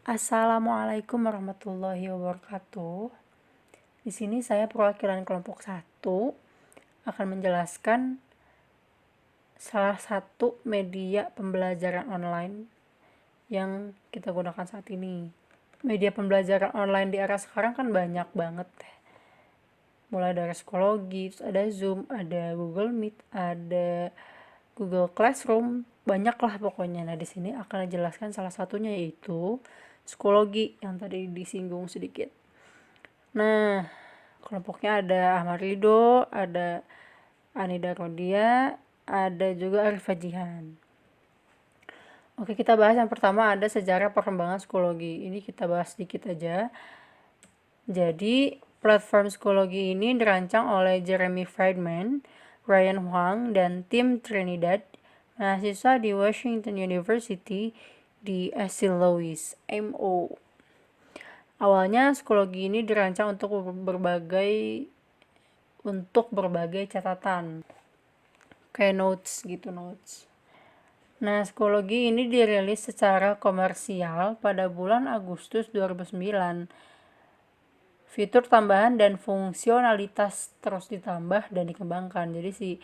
Assalamualaikum warahmatullahi wabarakatuh. Di sini saya perwakilan kelompok 1 akan menjelaskan salah satu media pembelajaran online yang kita gunakan saat ini. Media pembelajaran online di era sekarang kan banyak banget. Mulai dari psikologi, terus ada Zoom, ada Google Meet, ada Google Classroom, banyak lah pokoknya. Nah, di sini akan dijelaskan salah satunya yaitu psikologi yang tadi disinggung sedikit. Nah, kelompoknya ada Ahmad Ridho, ada Anida Rodia, ada juga Arif Fajihan. Oke, kita bahas yang pertama ada sejarah perkembangan psikologi. Ini kita bahas sedikit aja. Jadi, platform psikologi ini dirancang oleh Jeremy Friedman, Ryan Huang, dan Tim Trinidad, mahasiswa di Washington University di St. Louis, MO. Awalnya psikologi ini dirancang untuk berbagai catatan, kayak notes. Nah, psikologi ini dirilis secara komersial pada bulan Agustus 2009. Fitur tambahan dan fungsionalitas terus ditambah dan dikembangkan. Jadi si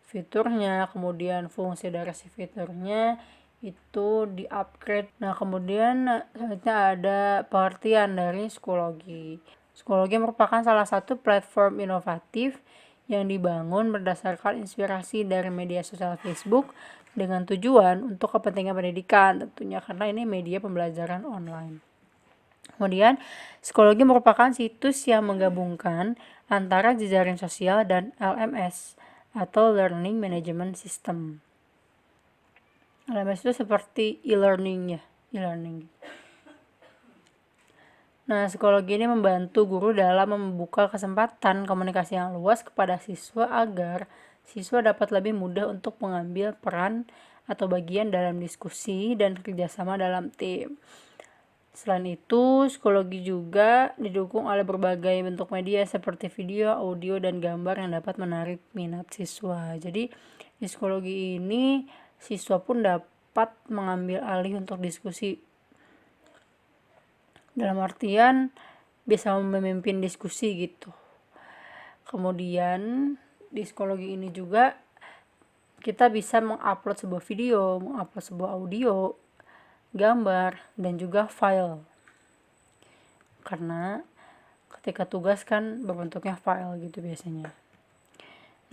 fiturnya, kemudian fungsi dari si fiturnya itu di-upgrade. Nah, kemudian selanjutnya ada pengertian dari psikologi. Psikologi merupakan salah satu platform inovatif yang dibangun berdasarkan inspirasi dari media sosial Facebook dengan tujuan untuk kepentingan pendidikan tentunya, karena ini media pembelajaran online. Kemudian, psikologi merupakan situs yang menggabungkan antara jejaring sosial dan LMS atau Learning Management System. LMS itu seperti e-learning. Nah, psikologi ini membantu guru dalam membuka kesempatan komunikasi yang luas kepada siswa agar siswa dapat lebih mudah untuk mengambil peran atau bagian dalam diskusi dan kerjasama dalam tim. Selain itu, psikologi juga didukung oleh berbagai bentuk media seperti video, audio, dan gambar yang dapat menarik minat siswa. Jadi, di psikologi ini siswa pun dapat mengambil alih untuk diskusi. Dalam artian bisa memimpin diskusi gitu. Kemudian di psikologi ini juga kita bisa mengupload sebuah video, mengupload sebuah audio, gambar, dan juga file. Karena ketika tugas kan berbentuknya file gitu biasanya.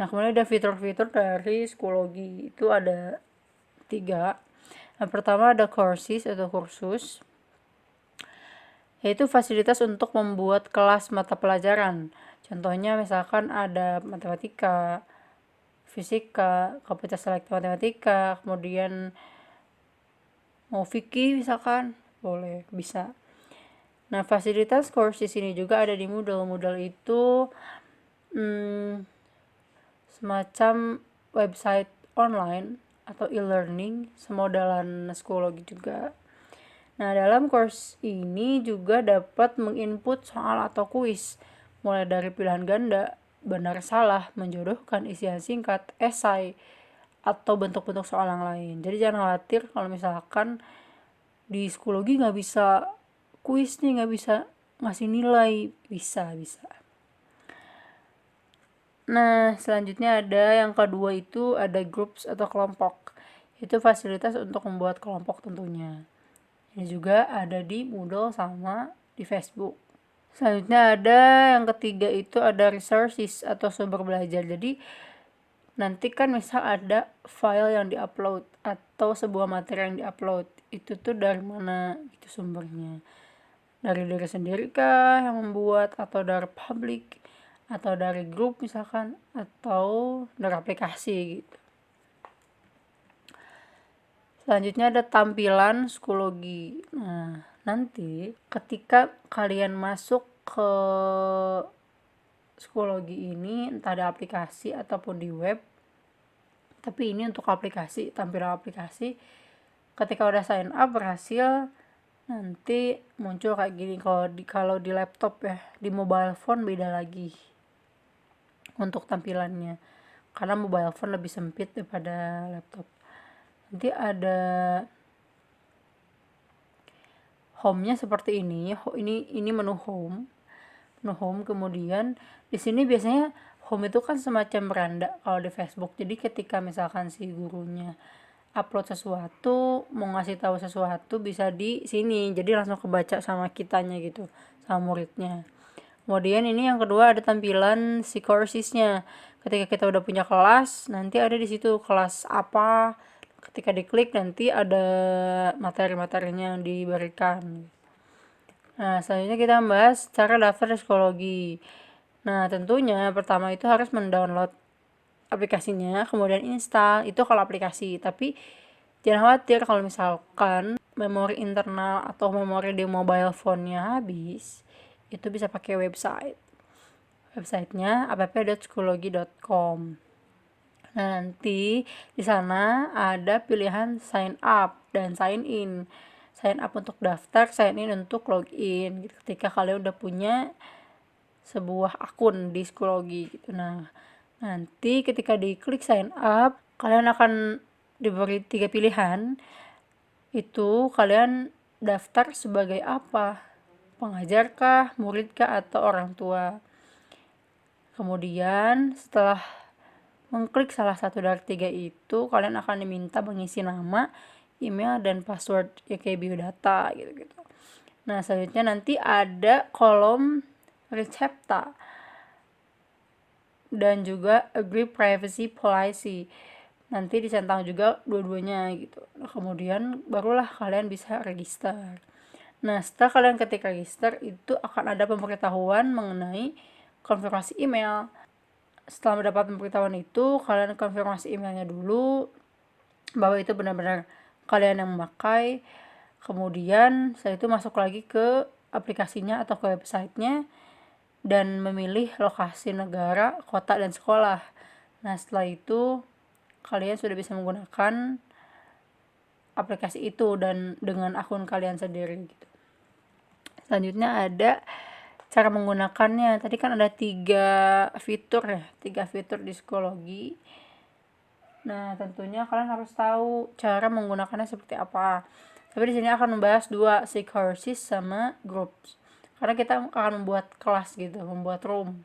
Nah, kemudian ada fitur-fitur dari psikologi itu ada 3. Yang pertama ada courses atau kursus, yaitu fasilitas untuk membuat kelas mata pelajaran. Contohnya misalkan ada matematika, fisika, komputer selektif matematika, kemudian mau fikih misalkan, boleh, bisa. Nah, fasilitas courses ini juga ada di Moodle. Moodle itu semacam website online atau e-learning semodelan psikologi juga. Nah, dalam course ini juga dapat menginput soal atau kuis, mulai dari pilihan ganda, benar salah, menjodohkan, isian singkat, esai, atau bentuk-bentuk soal yang lain. Jadi jangan khawatir kalau misalkan di psikologi nggak bisa kuis nih, nggak bisa ngasih nilai, bisa. Nah, selanjutnya ada yang kedua itu ada groups atau kelompok. Itu fasilitas untuk membuat kelompok tentunya. Ini juga ada di Moodle sama di Facebook. Selanjutnya ada yang ketiga itu ada resources atau sumber belajar. Jadi nanti kan misal ada file yang diupload atau sebuah materi yang diupload, itu tuh dari mana itu sumbernya. Dari diri sendiri kah yang membuat, atau dari publik, atau dari grup misalkan, atau dari aplikasi gitu. Selanjutnya ada tampilan psikologi. Nah, nanti ketika kalian masuk ke psikologi ini, entah ada aplikasi ataupun di web, tapi ini untuk aplikasi, tampilan aplikasi, ketika udah sign up berhasil, nanti muncul kayak gini. Kalau di laptop ya, di mobile phone beda lagi untuk tampilannya, karena mobile phone lebih sempit daripada laptop. Nanti ada home-nya seperti ini. Ini menu home. Kemudian di sini biasanya home itu kan semacam beranda kalau di Facebook. Jadi ketika misalkan si gurunya upload sesuatu, mau ngasih tahu sesuatu bisa di sini. Jadi langsung kebaca sama kitanya gitu, sama muridnya. Kemudian ini yang kedua ada tampilan si coursesnya. Ketika kita udah punya kelas, nanti ada di situ kelas apa. Ketika diklik nanti ada materi-materinya yang diberikan. Nah, selanjutnya kita membahas cara daftar psikologi. Nah, tentunya pertama itu harus mendownload aplikasinya, kemudian install. Itu kalau aplikasi. Tapi jangan khawatir kalau misalkan memori internal atau memori di mobile phone-nya habis, itu bisa pakai website. Websitenya app.psikologi.com. Nah, nanti di sana ada pilihan sign up dan sign in. Sign up untuk daftar, sign in untuk login. Ketika kalian udah punya sebuah akun di psikologi gitu. Nah, nanti ketika diklik sign up, kalian akan diberi 3 pilihan. Itu kalian daftar sebagai apa? Pengajarkah, muridkah, atau orang tua? Kemudian setelah mengklik salah satu dari 3 itu, kalian akan diminta mengisi nama, email, dan password ya kayak biodata gitu-gitu. Nah, selanjutnya nanti ada kolom recepta dan juga agree privacy policy. Nanti dicentang juga dua-duanya gitu. Nah, kemudian barulah kalian bisa register. Nah, setelah kalian ketik register, itu akan ada pemberitahuan mengenai konfirmasi email. Setelah mendapat pemberitahuan itu, kalian konfirmasi emailnya dulu bahwa itu benar-benar kalian yang memakai. Kemudian setelah itu masuk lagi ke aplikasinya atau ke websitenya dan memilih lokasi negara, kota, dan sekolah. Nah, setelah itu kalian sudah bisa menggunakan aplikasi itu dan dengan akun kalian sendiri gitu. Selanjutnya ada cara menggunakannya. Tadi kan ada 3 fitur ya, 3 fitur di psikologi. Nah, tentunya kalian harus tahu cara menggunakannya seperti apa. Tapi di sini akan membahas 2, si courses sama groups. Karena kita akan membuat kelas gitu, membuat room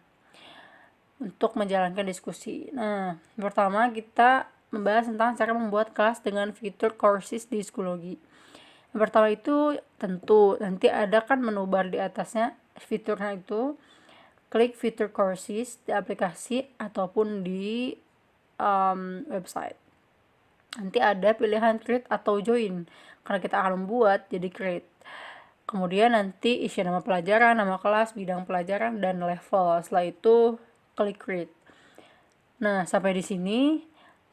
untuk menjalankan diskusi. Nah, pertama kita membahas tentang cara membuat kelas dengan fitur courses di psikologi. Yang pertama itu tentu nanti ada kan menu bar di atasnya fiturnya itu, klik fitur courses di aplikasi ataupun di website. Nanti ada pilihan create atau join karena kita akan membuat, jadi create. Kemudian nanti isi nama pelajaran, nama kelas, bidang pelajaran, dan level. Setelah itu klik create. Nah, sampai di sini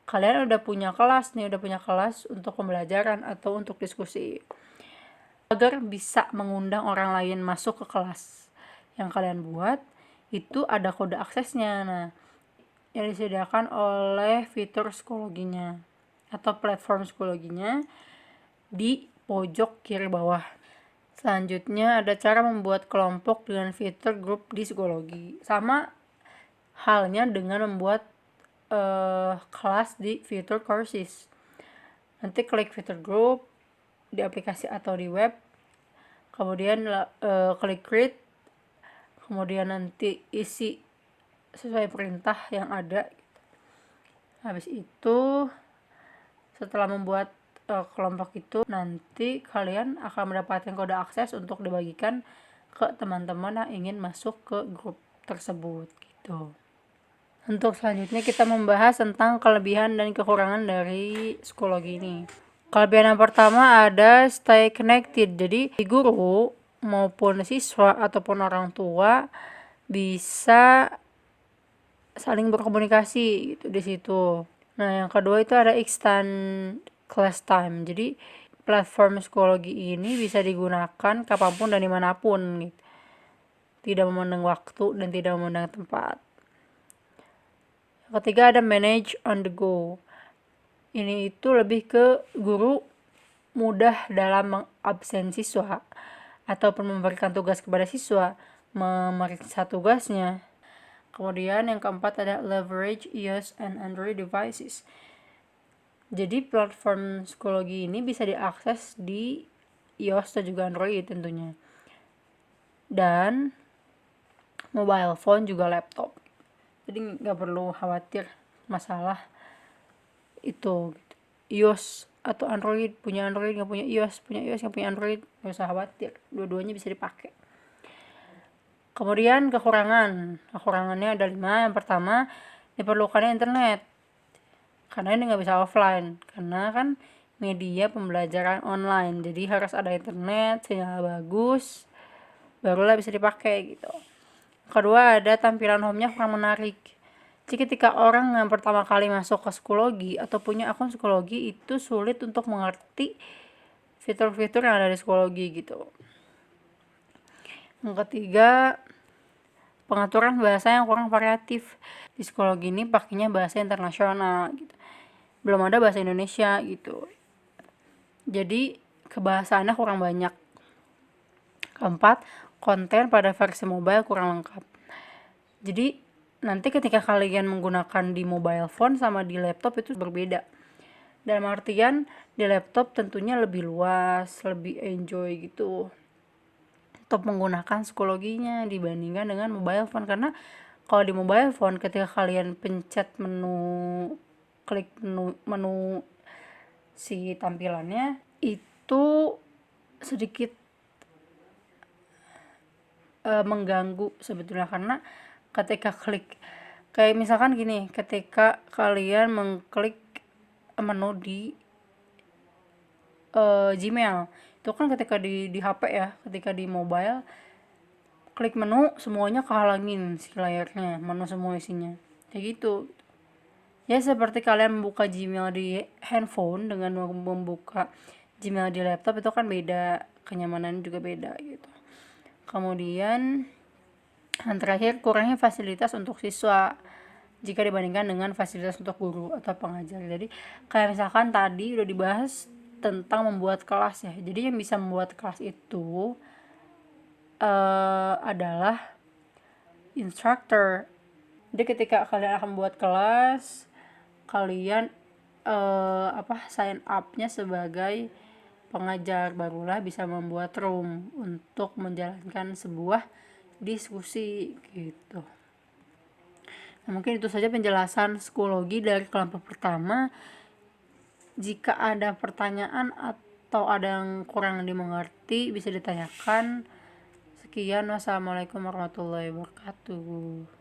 kalian udah punya kelas untuk pembelajaran atau untuk diskusi. Agar bisa mengundang orang lain masuk ke kelas yang kalian buat, itu ada kode aksesnya. Nah, yang disediakan oleh fitur psikologinya atau platform psikologinya di pojok kiri bawah. Selanjutnya ada cara membuat kelompok dengan fitur grup di psikologi. Sama halnya dengan membuat kelas di fitur courses. Nanti klik fitur group di aplikasi atau di web, kemudian klik create, kemudian nanti isi sesuai perintah yang ada. Habis itu setelah membuat kelompok itu, nanti kalian akan mendapatkan kode akses untuk dibagikan ke teman-teman yang ingin masuk ke grup tersebut gitu. Untuk selanjutnya kita membahas tentang kelebihan dan kekurangan dari psikologi ini. Kelebihan yang pertama ada stay connected. Jadi guru maupun siswa ataupun orang tua bisa saling berkomunikasi gitu di situ. Nah, yang kedua itu ada extend class time. Jadi platform psikologi ini bisa digunakan kapanpun dan dimanapun gitu. Tidak memandang waktu dan tidak memandang tempat. Yang ketiga ada manage on the go. Ini itu lebih ke guru mudah dalam mengabsen siswa ataupun memberikan tugas kepada siswa, memeriksa tugasnya. Kemudian yang keempat ada leverage iOS and Android devices. Jadi platform psikologi ini bisa diakses di iOS dan juga Android tentunya. Dan mobile phone juga laptop. Jadi nggak perlu khawatir masalah itu. iOS atau Android, punya Android nggak punya iOS, punya iOS nggak punya Android, nggak usah khawatir, dua-duanya bisa dipakai. Kemudian kekurangannya ada 5. Yang pertama, diperlukannya internet, karena ini nggak bisa offline, karena kan media pembelajaran online, jadi harus ada internet, sinyal bagus, barulah bisa dipakai gitu. Kedua, ada tampilan home-nya kurang menarik. Jadi ketika orang yang pertama kali masuk ke psikologi atau punya akun psikologi itu sulit untuk mengerti fitur-fitur yang ada di psikologi gitu. Yang ketiga, pengaturan bahasa yang kurang variatif. Di psikologi ini pakainya bahasa internasional gitu. Belum ada bahasa Indonesia gitu. Jadi kebahasaannya kurang banyak. Keempat, konten pada versi mobile kurang lengkap. Jadi nanti ketika kalian menggunakan di mobile phone sama di laptop itu berbeda. Dalam artian di laptop tentunya lebih luas, lebih enjoy gitu untuk menggunakan psikologinya dibandingkan dengan mobile phone. Karena kalau di mobile phone ketika kalian pencet klik menu si tampilannya itu sedikit mengganggu sebetulnya, karena ketika klik kayak misalkan gini, ketika kalian mengklik menu di Gmail itu kan ketika di HP ya, ketika di mobile klik menu semuanya kehalangin si layarnya, menu semua isinya kayak gitu ya. Seperti kalian membuka Gmail di handphone dengan membuka Gmail di laptop itu kan beda, kenyamanan juga beda gitu. Kemudian yang terakhir, kurangnya fasilitas untuk siswa jika dibandingkan dengan fasilitas untuk guru atau pengajar. Jadi kayak misalkan tadi udah dibahas tentang membuat kelas ya. Jadi yang bisa membuat kelas itu adalah instructor. Jadi ketika kalian akan membuat kelas, kalian sign up-nya sebagai pengajar, barulah bisa membuat room untuk menjalankan sebuah diskusi gitu. Nah, mungkin itu saja penjelasan psikologi dari kelompok pertama. Jika ada pertanyaan atau ada yang kurang dimengerti bisa ditanyakan. Sekian, wassalamualaikum warahmatullahi wabarakatuh.